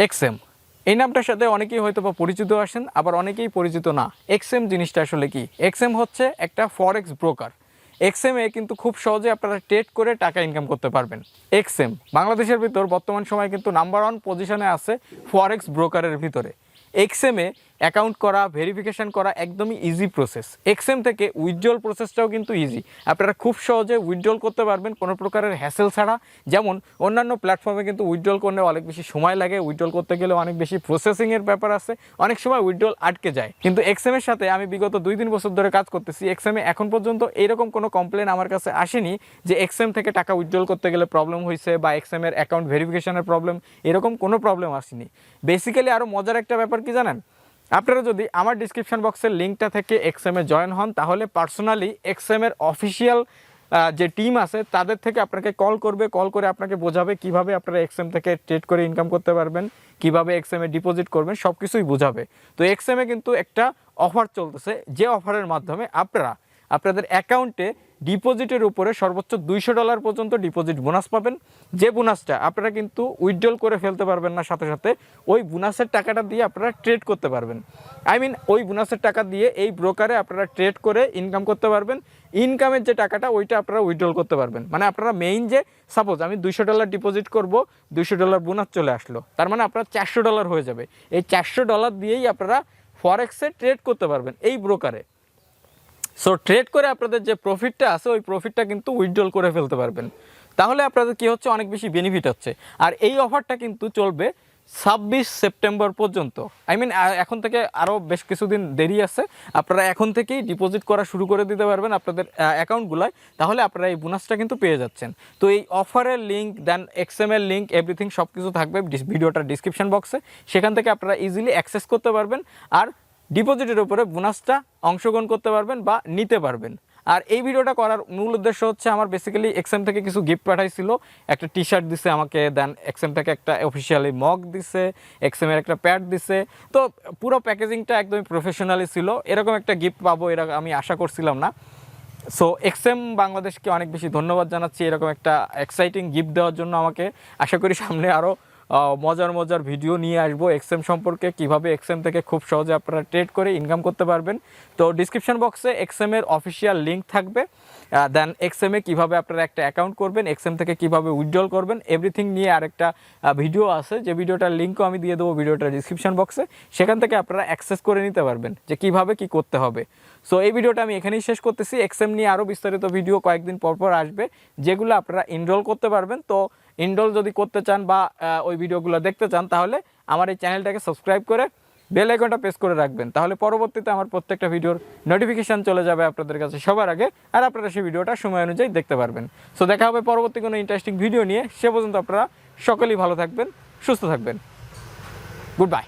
XM এই নামটার সাথে অনেকেই হয়তো বা পরিচিত আসেন, আবার অনেকেই পরিচিত না। এক্সএম জিনিসটা আসলে কি? এক্সএম হচ্ছে একটা ফরেক্স ব্রোকার। এক্সএম এ কিন্তু খুব সহজে আপনারা ট্রেড করে টাকা ইনকাম করতে পারবেন। এক্সএম বাংলাদেশের ভিতর বর্তমান সময়ে কিন্তু নাম্বার 1 পজিশনে আছে ফরেক্স ব্রোকারের ভিতরে। এক্সএম এ অ্যাকাউন্ট করা, ভেরিফিকেশন করা একদমই ইজি প্রসেস। এক্সএম থেকে উইথড্রল প্রসেসটাও কিন্তু ইজি। আপনারা খুব সহজে উইথড্রল করতে পারবেন কোনো প্রকারের হ্যাসেল ছাড়া। যেমন অন্যান্য প্ল্যাটফর্মে কিন্তু উইথড্রল করলে অনেক বেশি সময় লাগে, উইথড্রল করতে গেলে অনেক বেশি প্রসেসিংয়ের ব্যাপার আছে, অনেক সময় উইথড্রল আটকে যায়। কিন্তু এক্সএম এর সাথে আমি বিগত 2-3 বছর ধরে কাজ করতেছি। এক্সএম এ এখন পর্যন্ত এরকম কোনো কমপ্লেন আমার কাছে আসেনি যে এক্সএম থেকে টাকা উইথড্রল করতে গেলে প্রবলেম হয়েছে বা এক্সএম এর অ্যাকাউন্ট ভেরিফিকেশনের প্রবলেম, এরকম কোনো প্রবলেম আসেনি। বেসিক্যালি আরও মজার একটা ব্যাপার কি জানেন? আপনারা যদি আমার ডিসক্রিপশন বক্সের লিঙ্কটা থেকে এক্সএম এ জয়েন হন, তাহলে পার্সোনালি এক্সএম এর অফিসিয়াল যে টিম আছে তাদের থেকে আপনাকে কল করবে, কল করে আপনাকে বোঝাবে কিভাবে আপনারা এক্সএম থেকে ট্রেড করে ইনকাম করতে পারবেন, কিভাবে এক্সএম এ ডিপোজিট করবেন, সব কিছুই বোঝাবে। তো এক্সএম এ কিন্তু একটা অফার চলতেছে, যে অফারের মাধ্যমে আপনারা আপনাদের অ্যাকাউন্টে ডিপোজিটের উপরে সর্বোচ্চ $200 পর্যন্ত ডিপোজিট বোনাস পাবেন। যে বোনাসটা আপনারা কিন্তু উইথড্রল করে ফেলতে পারবেন না সাথে সাথে, ওই বোনাসের টাকাটা দিয়ে আপনারা ট্রেড করতে পারবেন। ওই বোনাসের টাকা দিয়ে এই ব্রোকারে আপনারা ট্রেড করে ইনকাম করতে পারবেন। ইনকামের যে টাকাটা ওইটা আপনারা উইথড্রল করতে পারবেন। মানে আপনারা মেইন যে সাপোজ আমি $200 ডিপোজিট করব, $200 বোনাস চলে আসলো, তার মানে আপনার $400 হয়ে যাবে। এই $400 দিয়েই আপনারা ফরেক্সে ট্রেড করতে পারবেন এই ব্রোকারে। সো ট্রেড করে আপনাদের যে প্রফিটটা আছে ওই প্রফিটটা কিন্তু উইথড্রল করে ফেলতে পারবেন। তাহলে আপনাদের কি হচ্ছে, অনেক বেশি বেনিফিট হচ্ছে। আর এই অফারটা কিন্তু চলবে 26 সেপ্টেম্বর পর্যন্ত। এখন থেকে আরও বেশ কিছুদিন দেরি আছে। আপনারা এখন থেকেই ডিপোজিট করা শুরু করে দিতে পারবেন আপনাদের অ্যাকাউন্টগুলোয়, তাহলে আপনারা এই বোনাসটা কিন্তু পেয়ে যাচ্ছেন। তো এই অফারের লিঙ্ক, দেন এক্সএম এর লিঙ্ক, এভরিথিং সব কিছু থাকবে ভিডিওটার ডিসক্রিপশন বক্সে। সেখান থেকে আপনারা ইজিলি অ্যাক্সেস করতে পারবেন আর ডিপোজিটের উপরে বোনাসটা অংশগ্রহণ করতে পারবেন বা নিতে পারবেন। আর এই ভিডিওটা করার মূল উদ্দেশ্য হচ্ছে, আমার বেসিক্যালি এক্সএম থেকে কিছু গিফট পাঠাইছিল। একটা টি শার্ট দিছে আমাকে, দেন এক্সএম থেকে একটা অফিসিয়ালি মগ দিছে, এক্সএম এর একটা প্যাড দিছে। তো পুরো প্যাকেজিংটা একদমই প্রফেশনালি ছিল। এরকম একটা গিফট পাবো এরকম আমি আশা করছিলাম না। সো এক্সএম বাংলাদেশকে অনেক বেশি ধন্যবাদ জানাচ্ছি এরকম একটা এক্সাইটিং গিফট দেওয়ার জন্য আমাকে। আশা করি সামনে আরও মজার ভিডিও নিয়ে আসবো এক্সএম সম্পর্কে, কিভাবে এক্সএম থেকে খুব সহজে আপনারা ট্রেড করে ইনকাম করতে পারবেন। তো ডিসক্রিপশন বক্সে এক্সএম এর অফিসিয়াল লিঙ্ক থাকবে, দেন এক্সএম এ কীভাবে আপনারা একটা অ্যাকাউন্ট করবেন, এক্সএম থেকে কীভাবে উইথড্রল করবেন, এভরিথিং নিয়ে আরেকটা ভিডিও আছে, যে ভিডিওটার লিঙ্কও আমি দিয়ে দেবো ভিডিওটার ডিসক্রিপশন বক্সে। সেখান থেকে আপনারা অ্যাক্সেস করে নিতে পারবেন যে কীভাবে কী করতে হবে। সো এই ভিডিওটা আমি এখানেই শেষ করতেছি। এক্সএম নিয়ে আরও বিস্তারিত ভিডিও কয়েকদিন পর আসবে, যেগুলো আপনারা এনরোল করতে পারবেন। তো এনরোল যদি করতে চান বা ওই ভিডিওগুলো দেখতে চান, তাহলে আমার এই চ্যানেলটাকে সাবস্ক্রাইব করে বেল আইকনটা প্রেস করে রাখবেন। তাহলে পরবর্তীতে আমার প্রত্যেকটা ভিডিওর নোটিফিকেশান চলে যাবে আপনাদের কাছে সবার আগে, আর আপনারা সেই ভিডিওটা সময় অনুযায়ী দেখতে পারবেন। সো দেখা হবে পরবর্তী কোনো ইন্টারেস্টিং ভিডিও নিয়ে। সে পর্যন্ত আপনারা সকলেই ভালো থাকবেন, সুস্থ থাকবেন। Good bye.